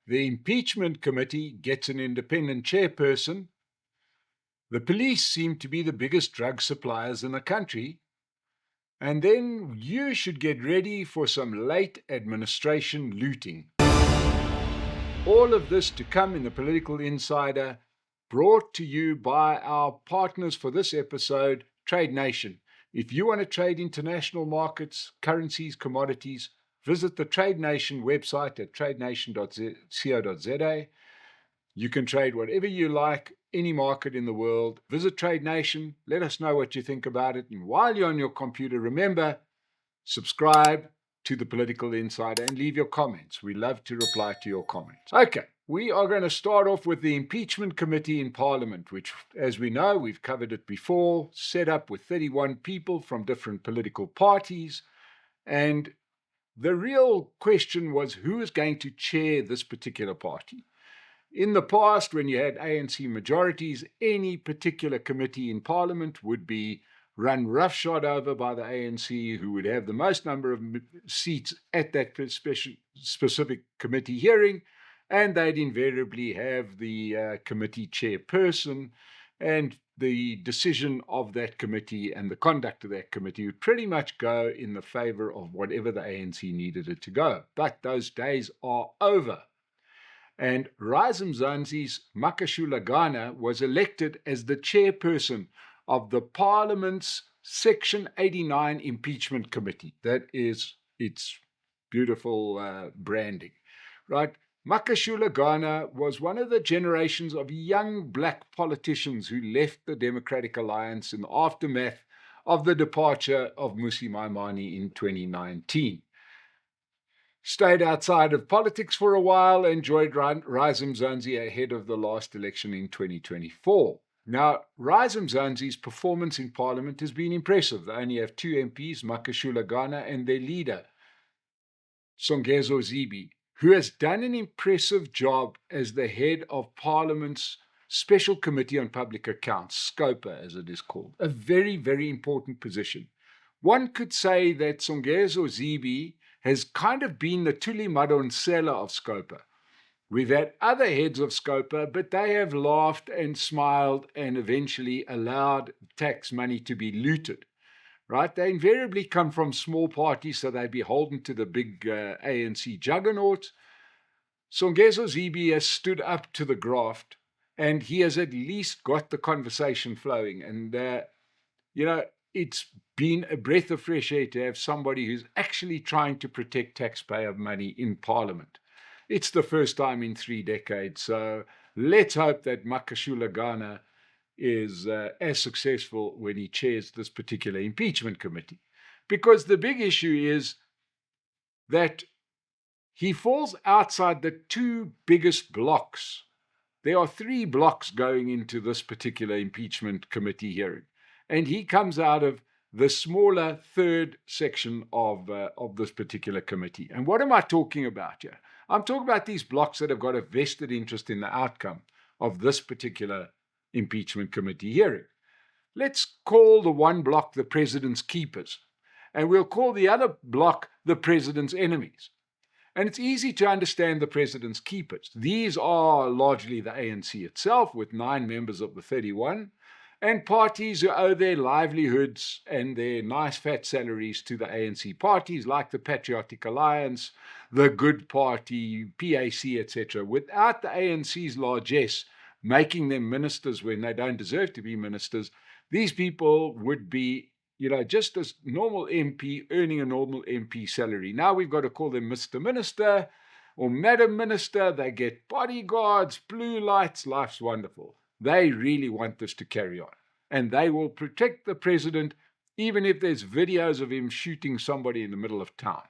The impeachment committee gets an independent chairperson. The police seem to be the biggest drug suppliers in the country. And then you should get ready for some late administration looting. All of this to come in the Political Insider, brought to you by our partners for this episode, Trade Nation. If you want to trade international markets, currencies, commodities, visit the Trade Nation website at tradenation.co.za. You can trade whatever you like, any market in the world. Visit Trade Nation. Let us know what you think about it. And while you're on your computer, remember, subscribe to the Political Insider and leave your comments. We love to reply to your comments. Okay, we are going to start off with the impeachment committee in Parliament, which, as we know, we've covered it before, set up with 31 people from different political parties. And the real question was, who is going to chair this particular party? In the past, when you had ANC majorities, any particular committee in Parliament would be run roughshod over by the ANC, who would have the most number of seats at that specific committee hearing, and they'd invariably have the committee chairperson, and the decision of that committee and the conduct of that committee would pretty much go in the favor of whatever the ANC needed it to go. But those days are over. And Rise Mzansi's Makashula Ghana was elected as the chairperson of the Parliament's Section 89 Impeachment Committee. That is its beautiful branding, right? Makashula Ghana was one of the generations of young black politicians who left the Democratic Alliance in the aftermath of the departure of Mmusi Maimane in 2019. Stayed outside of politics for a while and joined Rise Mzansi ahead of the last election in 2024. Now, Rise Mzansi's performance in Parliament has been impressive. They only have two MPs, Makashula Ghana and their leader, Songezo Zibi, who has done an impressive job as the head of Parliament's Special Committee on Public Accounts, SCOPA as it is called, a very, very important position. One could say that Songezo Zibi has kind of been the Thuli Madonsela of SCOPA. We've had other heads of SCOPA, but they have laughed and smiled and eventually allowed tax money to be looted, right? They invariably come from small parties, so they're beholden to the big ANC juggernaut. Songezo Zibi has stood up to the graft, and he has at least got the conversation flowing. And, it's been a breath of fresh air to have somebody who's actually trying to protect taxpayer money in Parliament. It's the first time in 3 decades, so let's hope that Makashula Ghana is as successful when he chairs this particular impeachment committee. Because the big issue is that he falls outside the two biggest blocks. There are 3 blocks going into this particular impeachment committee hearing, and he comes out of the smaller third section of this particular committee. And what am I talking about here? I'm talking about these blocks that have got a vested interest in the outcome of this particular impeachment committee hearing. Let's call the one block the president's keepers, and we'll call the other block the president's enemies. And it's easy to understand the president's keepers. These are largely the ANC itself, with 9 members of the 31, and parties who owe their livelihoods and their nice fat salaries to the ANC parties, like the Patriotic Alliance, the Good Party, PAC, etc. Without the ANC's largesse making them ministers when they don't deserve to be ministers, these people would be, just a normal MP earning a normal MP salary. Now we've got to call them Mr. Minister or Madam Minister. They get bodyguards, blue lights. Life's wonderful. They really want this to carry on. And they will protect the president even if there's videos of him shooting somebody in the middle of town.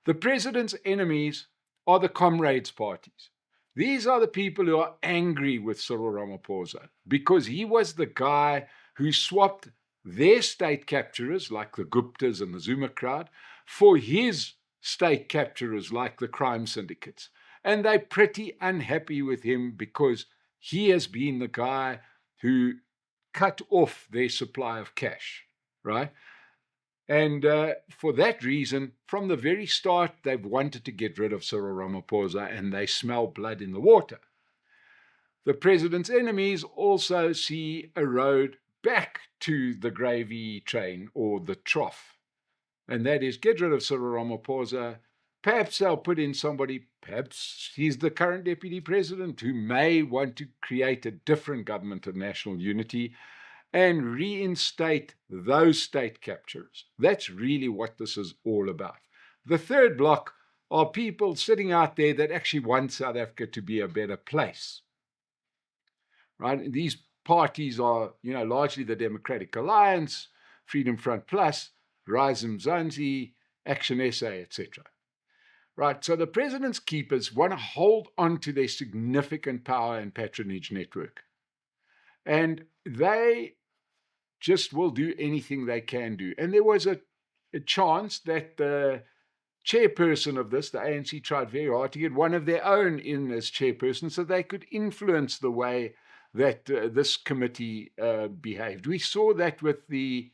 The president's enemies are the comrades parties. These are the people who are angry with Cyril Ramaphosa because he was the guy who swapped their state capturers, like the Guptas and the Zuma crowd, for his state capturers, like the crime syndicates. And they're pretty unhappy with him because he has been the guy who cut off their supply of cash, right? And for that reason, from the very start, they've wanted to get rid of Cyril Ramaphosa, and they smell blood in the water. The president's enemies also see a road back to the gravy train or the trough, and that is get rid of Cyril Ramaphosa. Perhaps they'll put in somebody, perhaps he's the current deputy president, who may want to create a different government of national unity and reinstate those state captures. That's really what this is all about. The third block are people sitting out there that actually want South Africa to be a better place. Right? These parties are, largely the Democratic Alliance, Freedom Front Plus, Rise Mzansi, Action SA, etc. Right, so the president's keepers want to hold on to their significant power and patronage network. And they just will do anything they can do. And there was a chance that the chairperson of this, the ANC, tried very hard to get one of their own in as chairperson so they could influence the way that this committee behaved. We saw that with the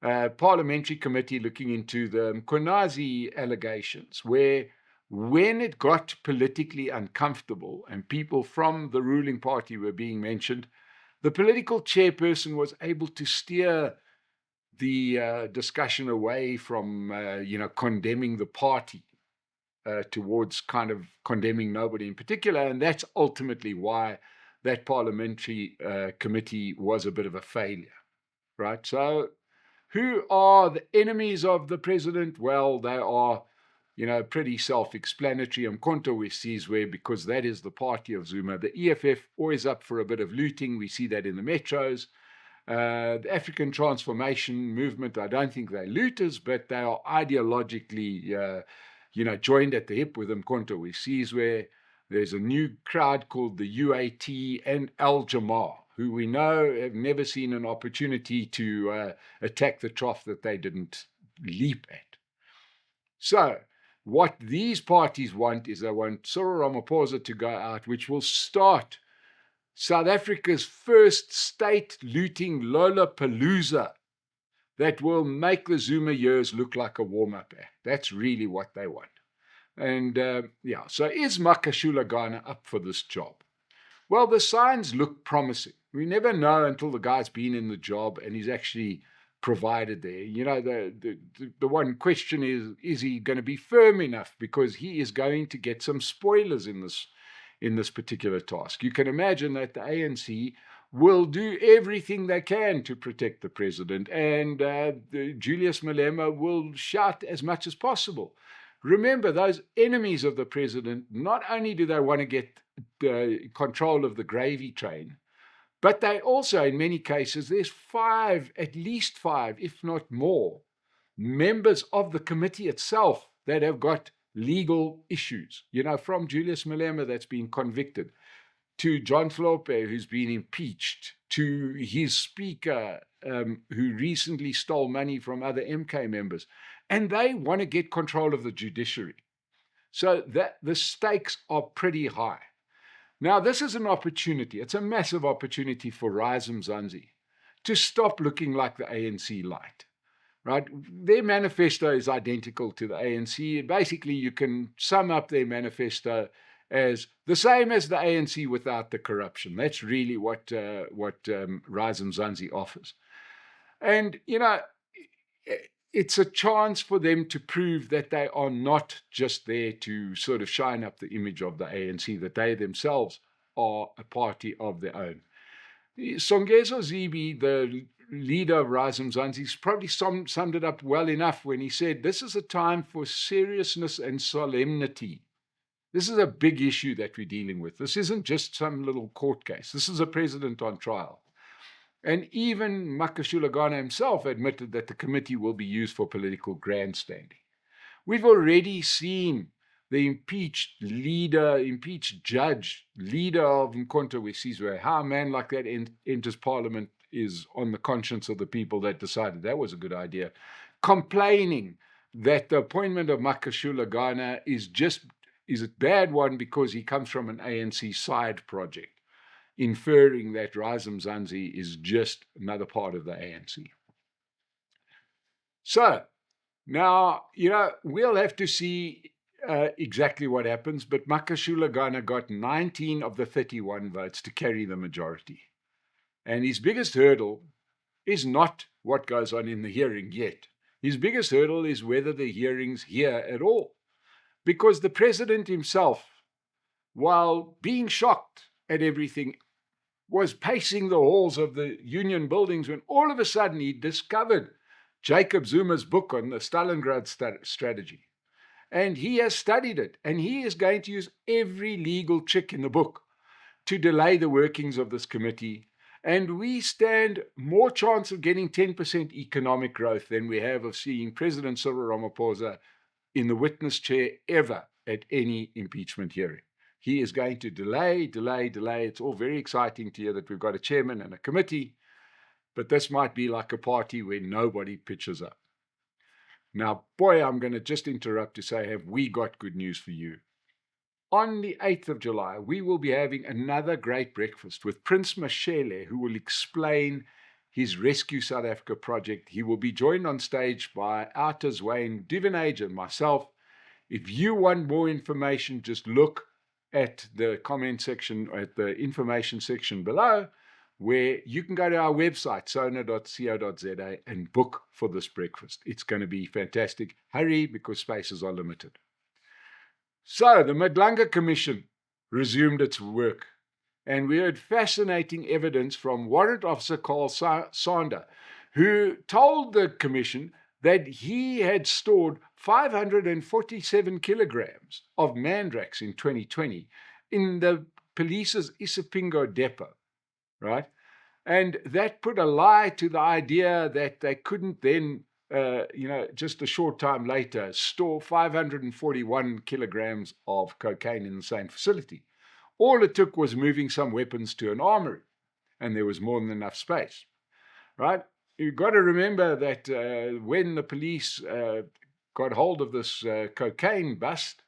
parliamentary committee looking into the Mkhwanazi allegations, where when it got politically uncomfortable and people from the ruling party were being mentioned, the political chairperson was able to steer the discussion away from, condemning the party towards kind of condemning nobody in particular. And that's ultimately why that parliamentary committee was a bit of a failure, right? So who are the enemies of the president? Well, they are, pretty self-explanatory. Umkhonto we Sizwe, because that is the party of Zuma. The EFF, always up for a bit of looting. We see that in the metros. The African Transformation Movement, I don't think they're looters, but they are ideologically, joined at the hip with Umkhonto we Sizwe. There's a new crowd called the UAT and Al Jamaa, who we know have never seen an opportunity to attack the trough that they didn't leap at. So what these parties want is they want Cyril Ramaphosa to go out, which will start South Africa's first state looting Lollapalooza that will make the Zuma years look like a warm-up act. That's really what they want. And so is Makashulagana up for this job? Well, the signs look promising. We never know until the guy's been in the job and he's actually provided there. The one question is he going to be firm enough? Because he is going to get some spoilers in this particular task. You can imagine that the ANC will do everything they can to protect the president, and Julius Malema will shout as much as possible. Remember, those enemies of the president, not only do they want to get control of the gravy train, but they also, in many cases, there's at least five, if not more, members of the committee itself that have got legal issues, from Julius Malema that's been convicted, to John Hlophe, who's been impeached, to his speaker, who recently stole money from other MK members. And they want to get control of the judiciary. So that the stakes are pretty high. Now, this is an opportunity. It's a massive opportunity for Rise Mzansi to stop looking like the ANC light. Right? Their manifesto is identical to the ANC. Basically, you can sum up their manifesto as the same as the ANC without the corruption. That's really what Rise Mzansi offers. And, it's a chance for them to prove that they are not just there to sort of shine up the image of the ANC, that they themselves are a party of their own. Songezo Zibi, the leader of Rise Mzansi, probably summed it up well enough when he said, this is a time for seriousness and solemnity. This is a big issue that we're dealing with. This isn't just some little court case. This is a president on trial. And even Makashulagana himself admitted that the committee will be used for political grandstanding. We've already seen the impeached judge, leader of Umkhonto we Sizwe, how a man like that enters parliament is on the conscience of the people that decided that was a good idea, complaining that the appointment of Makashulagana is a bad one because he comes from an ANC side project, inferring that Rise Mzansi is just another part of the ANC. So now, we'll have to see exactly what happens, but Makashulagana got 19 of the 31 votes to carry the majority. And his biggest hurdle is not what goes on in the hearing yet. His biggest hurdle is whether the hearing's here at all. Because the president himself, while being shocked at everything, was pacing the halls of the union buildings when all of a sudden he discovered Jacob Zuma's book on the Stalingrad strategy. And he has studied it, and he is going to use every legal trick in the book to delay the workings of this committee. And we stand more chance of getting 10% economic growth than we have of seeing President Cyril Ramaphosa in the witness chair ever at any impeachment hearing. He is going to delay. It's all very exciting to hear that we've got a chairman and a committee, but this might be like a party where nobody pitches up. Now, boy, I'm going to just interrupt to say, have we got good news for you? On the 8th of July, we will be having another great breakfast with Prince Mashele, who will explain his Rescue South Africa project. He will be joined on stage by Outer's Wayne Divenage and myself. If you want more information, just look at the comment section, at the information section below, where you can go to our website, sona.co.za, and book for this breakfast. It's going to be fantastic. Hurry, because spaces are limited. So the Madlanga Commission resumed its work, and we heard fascinating evidence from Warrant Officer Carl Sander, who told the Commission that he had stored 547 kilograms of mandrax in 2020 in the police's Isipingo depot, right? And that put a lie to the idea that they couldn't then, just a short time later, store 541 kilograms of cocaine in the same facility. All it took was moving some weapons to an armory, and there was more than enough space, right? You've got to remember that when the police got hold of this cocaine bust,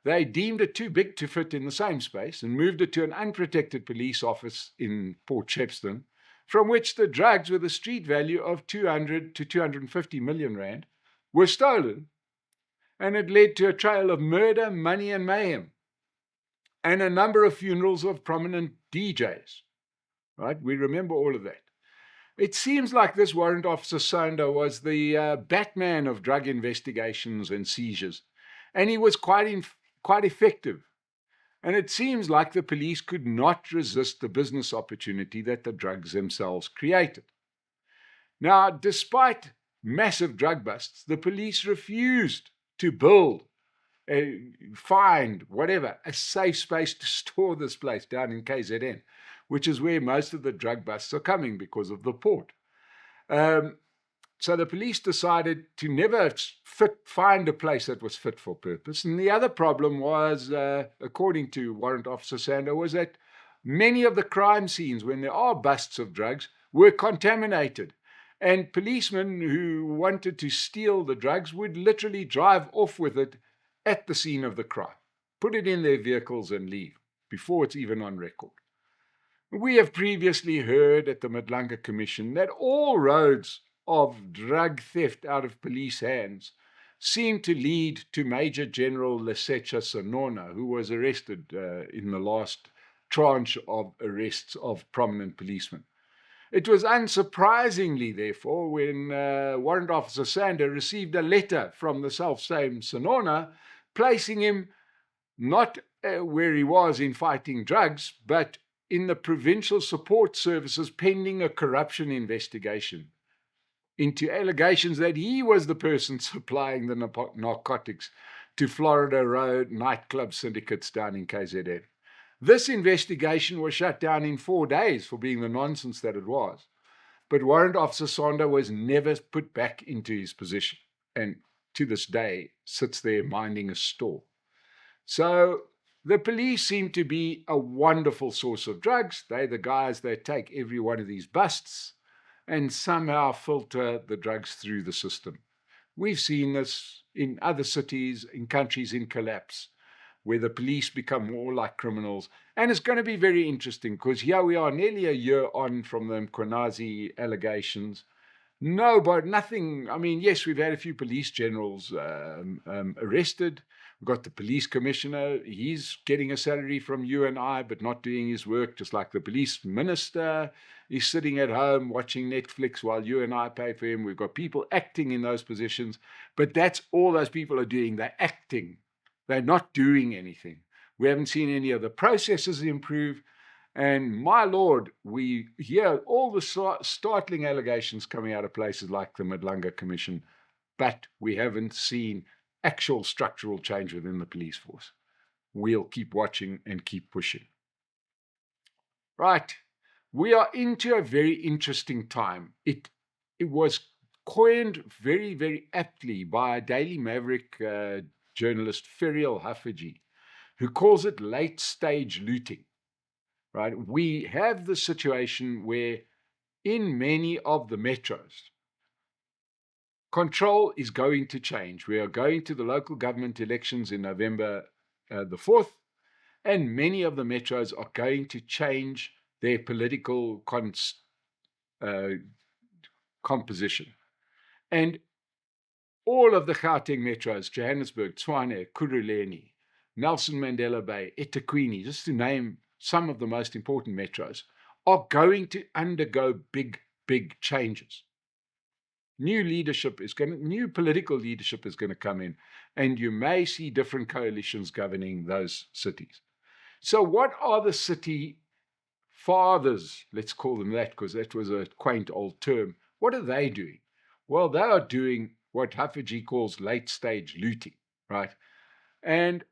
they deemed it too big to fit in the same space and moved it to an unprotected police office in Port Shepstone, from which the drugs with a street value of 200 to 250 million rand were stolen. And it led to a trail of murder, money, and mayhem, and a number of funerals of prominent DJs. Right? We remember all of that. It seems like this Warrant Officer Sander was the Batman of drug investigations and seizures, and he was quite effective. And it seems like the police could not resist the business opportunity that the drugs themselves created. Now, despite massive drug busts, the police refused to build, find, whatever, a safe space to store this place down in KZN, which is where most of the drug busts are coming because of the port. So the police decided to never find a place that was fit for purpose. And the other problem was, according to Warrant Officer Sander, was that many of the crime scenes, when there are busts of drugs, were contaminated. And policemen who wanted to steal the drugs would literally drive off with it at the scene of the crime, put it in their vehicles and leave before it's even on record. We have previously heard at the Madlanga Commission that all roads of drug theft out of police hands seem to lead to Major General Lesetja Sonona, who was arrested in the last tranche of arrests of prominent policemen. It was unsurprisingly, therefore, when Warrant Officer Sander received a letter from the self-same Sonona placing him not where he was in fighting drugs, but in the Provincial Support Services pending a corruption investigation into allegations that he was the person supplying the narcotics to Florida Road nightclub syndicates down in KZN. This investigation was shut down in 4 days for being the nonsense that it was. But Warrant Officer Sander was never put back into his position, and to this day sits there minding a store. So the police seem to be a wonderful source of drugs. They're the guys that take every one of these busts and somehow filter the drugs through the system. We've seen this in other cities, in countries in collapse, where the police become more like criminals. And it's going to be very interesting because here we are nearly a year on from the Mkhwanazi allegations. No, but nothing. I mean, yes, we've had a few police generals arrested. We've got the police commissioner. He's getting a salary from you and I, but not doing his work, just like the police minister. He's sitting at home watching Netflix while you and I pay for him. We've got people acting in those positions, but that's all those people are doing. They're acting. They're not doing anything. We haven't seen any of the processes improve. And my Lord, we hear all the startling allegations coming out of places like the Madlanga Commission, but we haven't seen actual structural change within the police force. We'll keep watching and keep pushing. Right. We are into a very interesting time. It was coined very, very aptly by a Daily Maverick journalist, Ferial Haffajee, who calls it late stage looting. Right? We have the situation where in many of the metros, control is going to change. We are going to the local government elections in November the 4th, and many of the metros are going to change their political composition. And all of the Gauteng metros, Johannesburg, Tshwane, Ekurhuleni, Nelson Mandela Bay, eThekwini, just to name some of the most important metros, are going to undergo big, big changes. New political leadership is going to come in, and you may see different coalitions governing those cities. So what are the city fathers, let's call them that, because that was a quaint old term, what are they doing? Well, they are doing what Haffajee calls late stage looting, right? And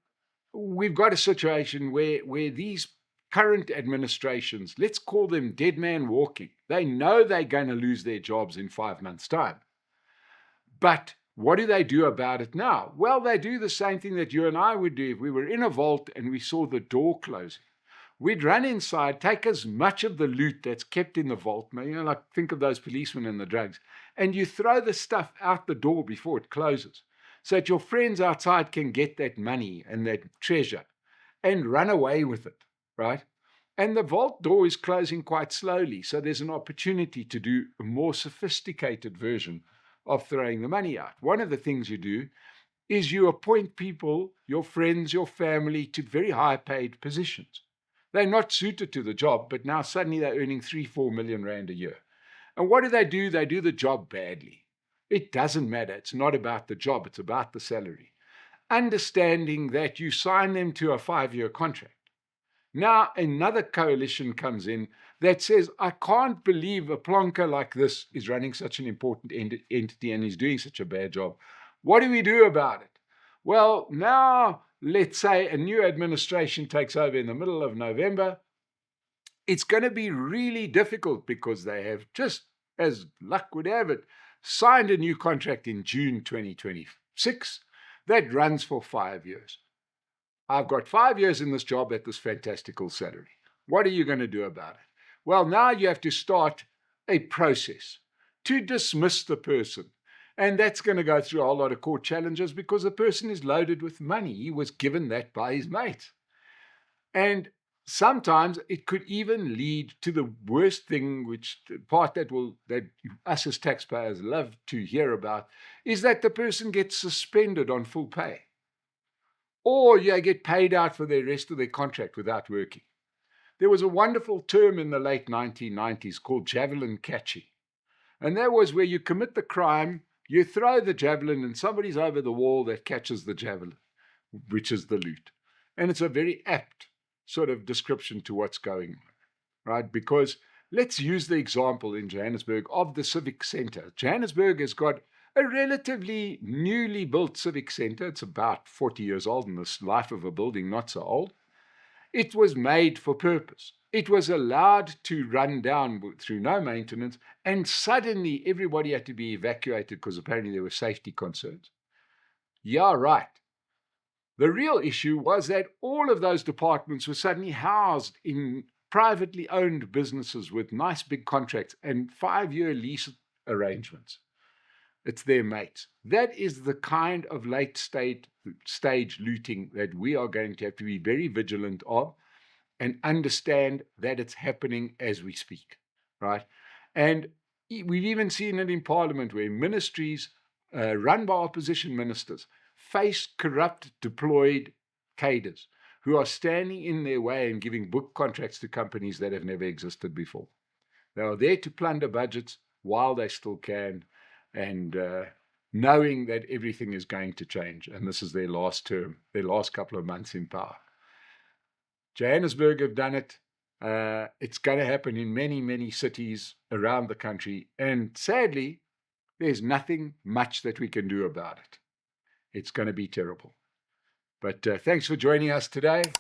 we've got a situation where these current administrations, let's call them dead man walking, they know they're going to lose their jobs in 5 months' time. But what do they do about it now? Well, they do the same thing that you and I would do if we were in a vault and we saw the door closing. We'd run inside, take as much of the loot that's kept in the vault, like think of those policemen and the drugs, and you throw the stuff out the door before it closes, so that your friends outside can get that money and that treasure and run away with it, right? And the vault door is closing quite slowly, so there's an opportunity to do a more sophisticated version of throwing the money out. One of the things you do is you appoint people, your friends, your family, to very high-paid positions. They're not suited to the job, but now suddenly they're earning 3-4 million rand a year. And what do? They do the job badly. It doesn't matter. It's not about the job. It's about the salary. Understanding that you sign them to a 5-year contract. Now another coalition comes in that says, I can't believe a plonker like this is running such an important entity and is doing such a bad job. What do we do about it? Well, now let's say a new administration takes over in the middle of November. It's going to be really difficult because they have, just as luck would have it, signed a new contract in June 2026 that runs for 5 years. I've got 5 years in this job at this fantastical salary. What are you going to do about it? Well, now you have to start a process to dismiss the person. And that's going to go through a whole lot of court challenges because the person is loaded with money. He was given that by his mate. And sometimes it could even lead to the worst thing, which the part that us as taxpayers love to hear about, is that the person gets suspended on full pay. Or you get paid out for the rest of their contract without working. There was a wonderful term in the late 1990s called javelin catching. And that was where you commit the crime, you throw the javelin, and somebody's over the wall that catches the javelin, which is the loot. And it's a very apt sort of description to what's going on, right? Because let's use the example in Johannesburg of the Civic Centre. Johannesburg has got a relatively newly built civic centre. It's about 40 years old in the life of a building, not so old. It was made for purpose. It was allowed to run down through no maintenance, and suddenly everybody had to be evacuated because apparently there were safety concerns. Yeah, right. The real issue was that all of those departments were suddenly housed in privately owned businesses with nice big contracts and 5-year lease arrangements. It's their mates. That is the kind of late stage looting that we are going to have to be very vigilant of and understand that it's happening as we speak, right? And We've even seen it in Parliament where ministries run by opposition ministers face corrupt deployed cadres who are standing in their way and giving book contracts to companies that have never existed before. They are there to plunder budgets while they still can, and knowing that everything is going to change. And this is their last term, their last couple of months in power. Johannesburg have done it. It's going to happen in many, many cities around the country. And sadly, there's nothing much that we can do about it. It's going to be terrible. But thanks for joining us today.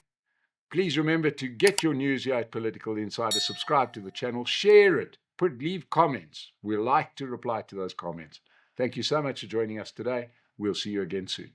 Please remember to get your news here at Political Insider. Subscribe to the channel, share it, leave comments. We like to reply to those comments. Thank you so much for joining us today. We'll see you again soon.